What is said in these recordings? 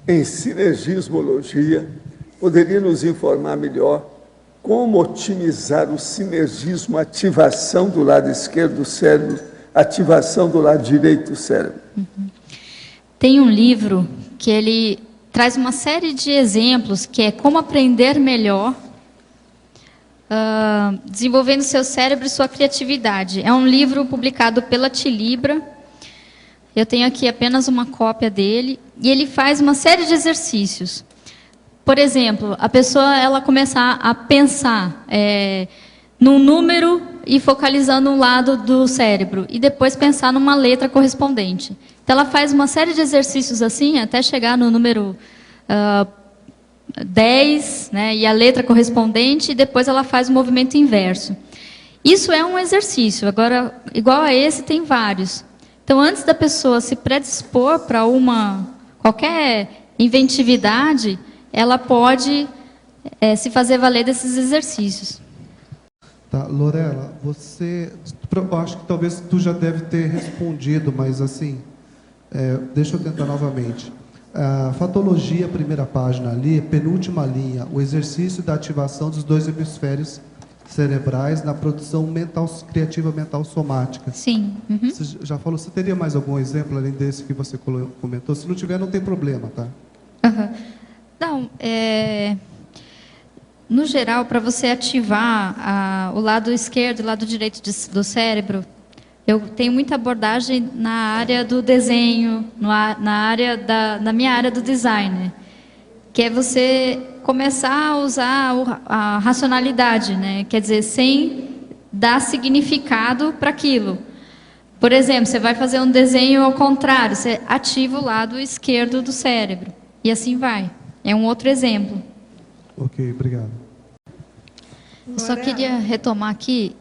em sinergismologia, poderia nos informar melhor como otimizar o sinergismo, ativação do lado esquerdo do cérebro, ativação do lado direito do cérebro? Tem um livro que ele traz uma série de exemplos, que é como aprender melhor, desenvolvendo seu cérebro e sua criatividade. É um livro publicado pela Tilibra. Eu tenho aqui apenas uma cópia dele. E ele faz uma série de exercícios. Por exemplo, a pessoa ela começar a pensar num número e focalizando um lado do cérebro. E depois pensar numa letra correspondente. Então, ela faz uma série de exercícios assim, até chegar no número 10, né, e a letra correspondente, e depois ela faz o movimento inverso. Isso é um exercício. Agora, igual a esse, tem vários. Então, antes da pessoa se predispor para qualquer inventividade, ela pode se fazer valer desses exercícios. Tá, Lorela, eu acho que talvez tu já deve ter respondido, mas assim, deixa eu tentar novamente. A fatologia, primeira página ali, penúltima linha, o exercício da ativação dos dois hemisférios cerebrais na produção mental, criativa mental somática. Sim. Uhum. Você já falou, você teria mais algum exemplo além desse que você comentou? Se não tiver, não tem problema, tá? Uhum. Não, no geral, para você ativar o lado esquerdo e o lado direito do cérebro, eu tenho muita abordagem na área do desenho, na minha área do design, que é você começar a usar a racionalidade, né? Quer dizer, sem dar significado para aquilo. Por exemplo, você vai fazer um desenho ao contrário, você ativa o lado esquerdo do cérebro. E assim vai. É um outro exemplo. Ok, obrigado. Eu só queria retomar aqui,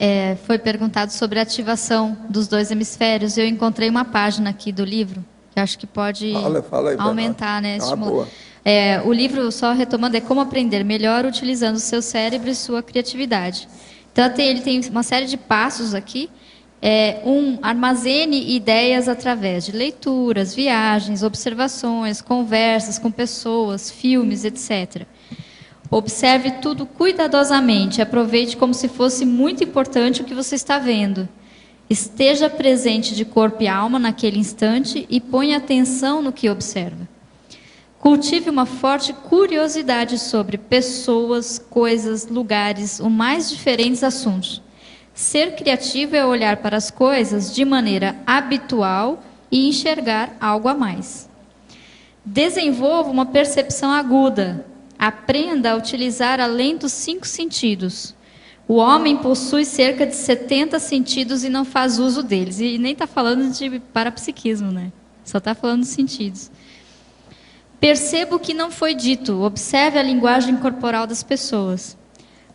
foi perguntado sobre a ativação dos dois hemisférios. Eu encontrei uma página aqui do livro, que acho que pode fala aí, aumentar, né? Boa. O livro, só retomando, é como aprender melhor utilizando o seu cérebro e sua criatividade. Então, ele tem uma série de passos aqui. Armazene ideias através de leituras, viagens, observações, conversas com pessoas, filmes, etc. Observe tudo cuidadosamente, aproveite como se fosse muito importante o que você está vendo. Esteja presente de corpo e alma naquele instante e ponha atenção no que observa. Cultive uma forte curiosidade sobre pessoas, coisas, lugares, os mais diferentes assuntos. Ser criativo é olhar para as coisas de maneira habitual e enxergar algo a mais. Desenvolva uma percepção aguda. Aprenda a utilizar além dos 5 sentidos. O homem possui cerca de 70 sentidos e não faz uso deles. E nem está falando de parapsiquismo, né? Só está falando dos sentidos. Perceba o que não foi dito. Observe a linguagem corporal das pessoas.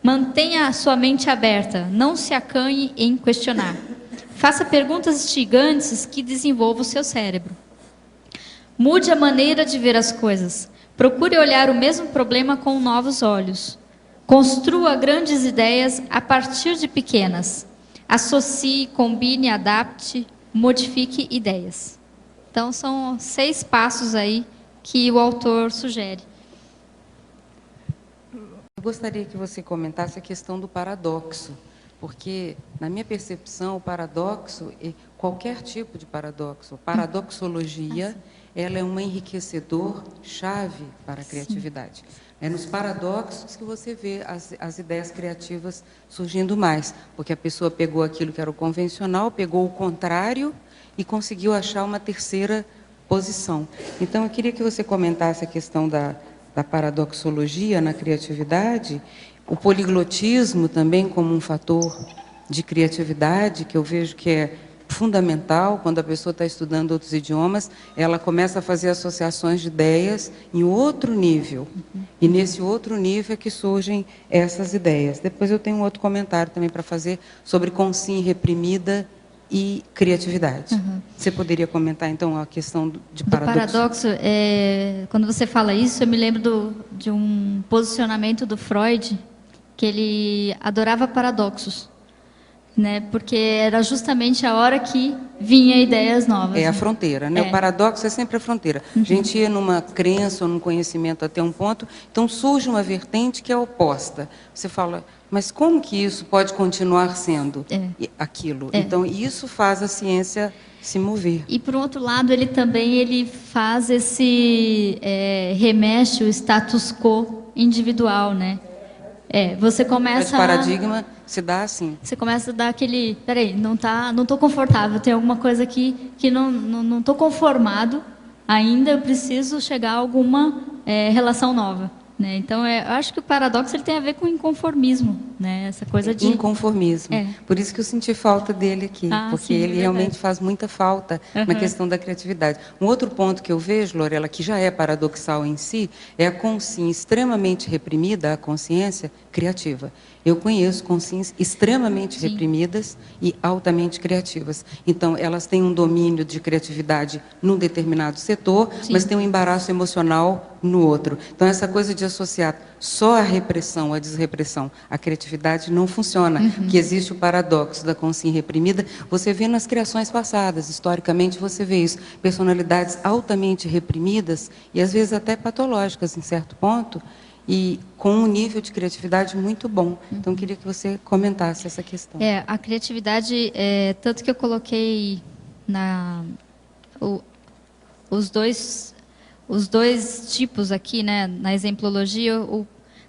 Mantenha a sua mente aberta. Não se acanhe em questionar. Faça perguntas instigantes que desenvolvam o seu cérebro. Mude a maneira de ver as coisas. Procure olhar o mesmo problema com novos olhos. Construa grandes ideias a partir de pequenas. Associe, combine, adapte, modifique ideias. Então, são 6 passos aí que o autor sugere. Eu gostaria que você comentasse a questão do paradoxo, porque, na minha percepção, o paradoxo, qualquer tipo de paradoxo, paradoxologia, ela é um enriquecedor chave para a criatividade. É nos paradoxos que você vê as ideias criativas surgindo mais, porque a pessoa pegou aquilo que era o convencional, pegou o contrário e conseguiu achar uma terceira posição. Então, eu queria que você comentasse a questão da paradoxologia na criatividade, o poliglotismo também como um fator de criatividade, que eu vejo que é fundamental. Quando a pessoa está estudando outros idiomas, ela começa a fazer associações de ideias em outro nível. E nesse outro nível é que surgem essas ideias. Depois eu tenho um outro comentário também para fazer sobre consciência reprimida e criatividade. Você poderia comentar, então, a questão de paradoxo? Do paradoxo, quando você fala isso, eu me lembro de um posicionamento do Freud, que ele adorava paradoxos. né? Porque era justamente a hora que vinha ideias novas. É a né? fronteira, né? É. O paradoxo é sempre a fronteira. A gente ia numa crença ou num conhecimento até um ponto, então surge uma vertente que é oposta. Você fala, mas como que isso pode continuar sendo aquilo? Então, isso faz a ciência se mover. E, por outro lado, ele faz esse... remexe o status quo individual, né? Você começa... Esse paradigma se dá assim. Você começa a dar aquele... Peraí, não estou confortável, tem alguma coisa aqui que não estou conformado ainda, eu preciso chegar a alguma relação nova. Né? Então, eu acho que o paradoxo ele tem a ver com inconformismo, né? Essa coisa de... Inconformismo. Por isso que eu senti falta dele aqui, porque sim, ele realmente faz muita falta na questão da criatividade. Um outro ponto que eu vejo, Lorela, que já é paradoxal em si, é a consciência extremamente reprimida, a consciência criativa. Eu conheço consciências extremamente reprimidas e altamente criativas. Então, elas têm um domínio de criatividade num determinado setor, mas têm um embaraço emocional no outro. Então, essa coisa de associar só a repressão, a desrepressão, a criatividade não funciona. Que existe o paradoxo da consciência reprimida. Você vê nas criações passadas, historicamente você vê isso. Personalidades altamente reprimidas e às vezes até patológicas em certo ponto, e com um nível de criatividade muito bom. Então, queria que você comentasse essa questão. A criatividade, tanto que eu coloquei os dois tipos aqui, né, na exemplologia,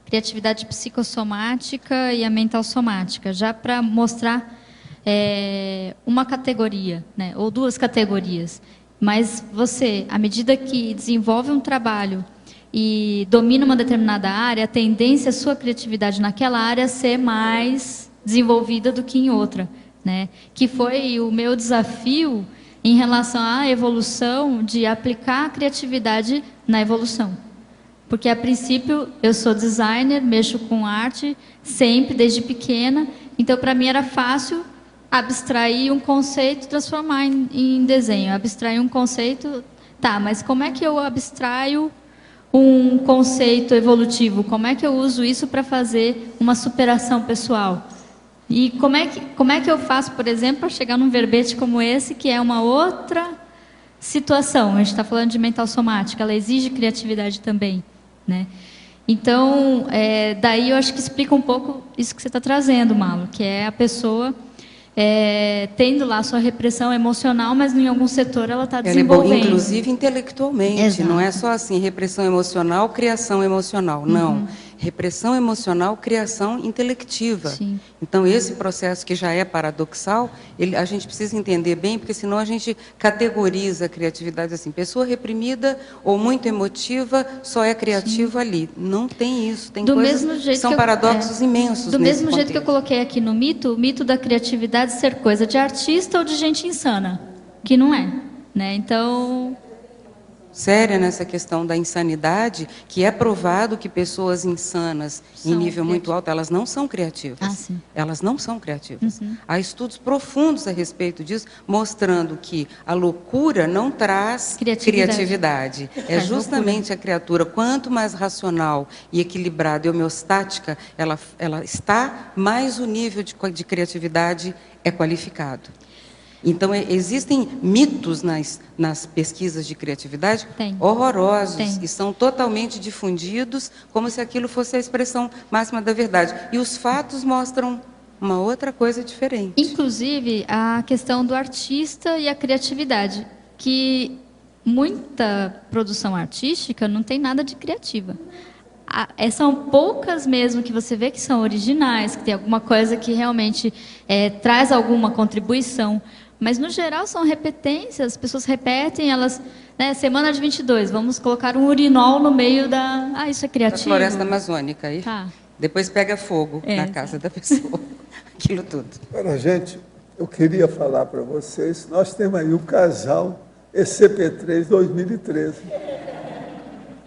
criatividade psicossomática e a mental somática, já para mostrar uma categoria, né, ou duas categorias. Mas você, à medida que desenvolve um trabalho e domina uma determinada área, a tendência é a sua criatividade naquela área ser mais desenvolvida do que em outra, né? Que foi o meu desafio em relação à evolução, de aplicar a criatividade na evolução. Porque, a princípio, eu sou designer, mexo com arte, sempre, desde pequena, então, para mim, era fácil abstrair um conceito e transformar em desenho. Abstrair um conceito, mas como é que eu abstraio um conceito evolutivo? Como é que eu uso isso para fazer uma superação pessoal? E como é que eu faço, por exemplo, para chegar num verbete como esse, que é uma outra situação? A gente está falando de mental somática, ela exige criatividade também, né? Então, daí eu acho que explica um pouco isso que você está trazendo, Malo, que é a pessoa tendo lá a sua repressão emocional, mas em algum setor ela está desenvolvendo. Ela é boa, inclusive intelectualmente. Exato. Não é só assim, repressão emocional, criação emocional. Não. Repressão emocional, criação intelectiva. Sim. Então, esse processo que já é paradoxal, a gente precisa entender bem, porque senão a gente categoriza a criatividade assim. Pessoa reprimida ou muito emotiva só é criativa ali. Não tem isso. Tem coisas que são paradoxos imensos. Do mesmo jeito contexto. que eu coloquei aqui no mito, o mito da criatividade ser coisa de artista ou de gente insana, que não é, né? Então, séria nessa questão da insanidade, que é provado que pessoas insanas em nível muito alto, elas não são criativas. Elas não são criativas. Há estudos profundos a respeito disso, mostrando que a loucura não traz criatividade. É justamente a criatura, quanto mais racional e equilibrada e homeostática ela está, mais o nível de criatividade é qualificado. Então, existem mitos nas pesquisas de criatividade horrorosos e são totalmente difundidos como se aquilo fosse a expressão máxima da verdade. E os fatos mostram uma outra coisa diferente. Inclusive, a questão do artista e a criatividade, que muita produção artística não tem nada de criativa. São poucas mesmo que você vê que são originais, que tem alguma coisa que realmente traz alguma contribuição. Mas, no geral, são repetências, as pessoas repetem, elas... Né, semana de 22, vamos colocar um urinol no meio da... isso é criativo. Da floresta amazônica. Aí, depois pega fogo na casa da pessoa. Aquilo tudo. Agora, gente, eu queria falar para vocês, nós temos aí o casal ECP3 2013.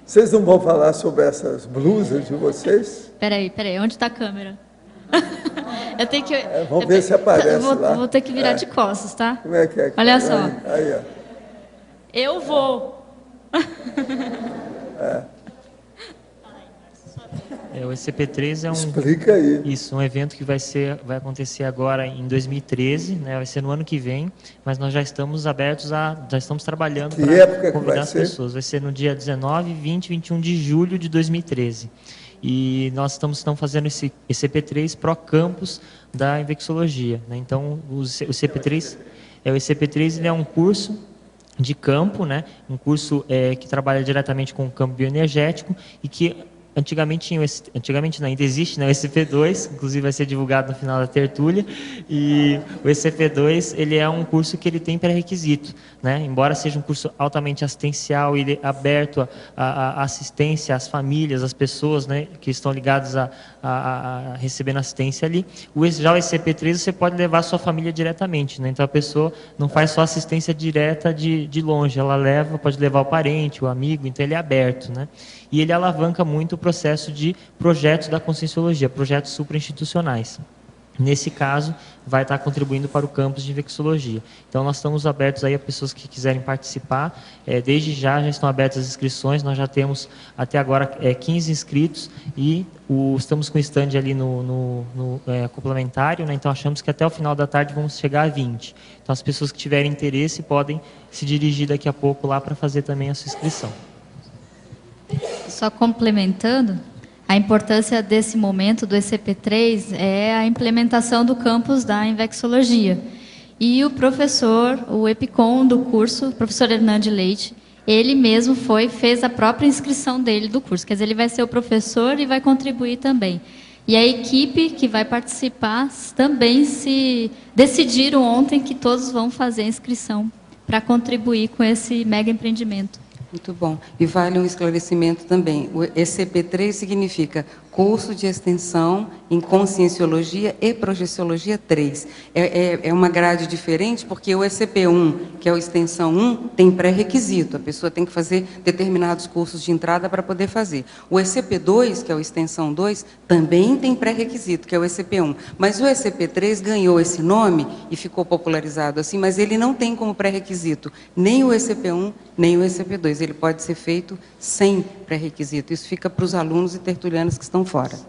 Vocês não vão falar sobre essas blusas de vocês? Peraí, onde está a câmera? Eu tenho que... vamos ver se aparece lá. Vou ter que virar de costas, tá? Como é que é? Olha só. Aí, ó. Eu vou. O ECP3 é Explica aí. um evento que vai acontecer agora em 2013, né? Vai ser no ano que vem, mas nós já estamos abertos já estamos trabalhando para convidar as pessoas. Vai ser no dia 19, 20 e 21 de julho de 2013. E nós estamos fazendo esse ECP3 Pro Campus da Infecciologia, né? Então, o ECP3 ele é um curso de campo, né? Um curso que trabalha diretamente com o campo bioenergético e que antigamente ainda existe, né, o ECP2, inclusive vai ser divulgado no final da tertúlia, e o ECP2 ele é um curso que ele tem pré-requisito, né? Embora seja um curso altamente assistencial, ele é aberto à assistência às famílias, às pessoas, né, que estão ligadas a recebendo assistência ali. Já o ECP3 você pode levar a sua família diretamente, né? Então a pessoa não faz só assistência direta de longe, ela pode levar o parente, o amigo, então ele é aberto, né? E ele alavanca muito o processo de projetos da Conscienciologia, projetos suprainstitucionais. Nesse caso, vai estar contribuindo para o campus de Infecciologia. Então, nós estamos abertos aí a pessoas que quiserem participar. Desde já estão abertas as inscrições. Nós já temos, até agora, 15 inscritos e estamos com o stand ali no complementário, né? Então, achamos que até o final da tarde vamos chegar a 20. Então, as pessoas que tiverem interesse podem se dirigir daqui a pouco lá para fazer também a sua inscrição. Só complementando, a importância desse momento do ECP3 é a implementação do campus da Infecciologia. E o professor, o EPICOM do curso, o professor Hernande Leite, ele mesmo fez a própria inscrição dele do curso. Quer dizer, ele vai ser o professor e vai contribuir também. E a equipe que vai participar também se decidiram ontem que todos vão fazer a inscrição para contribuir com esse mega empreendimento. Muito bom. E vale um esclarecimento também. O ECP3 significa curso de extensão em Conscienciologia e Projeciologia 3. É uma grade diferente, porque o ECP1, que é o extensão 1, tem pré-requisito. A pessoa tem que fazer determinados cursos de entrada para poder fazer. O ECP2, que é o extensão 2, também tem pré-requisito, que é o ECP1. Mas o ECP3 ganhou esse nome e ficou popularizado assim, mas ele não tem como pré-requisito nem o ECP1, nem o ECP2. Ele pode ser feito sem pré-requisito. Isso fica para os alunos e tertulianos que estão fora.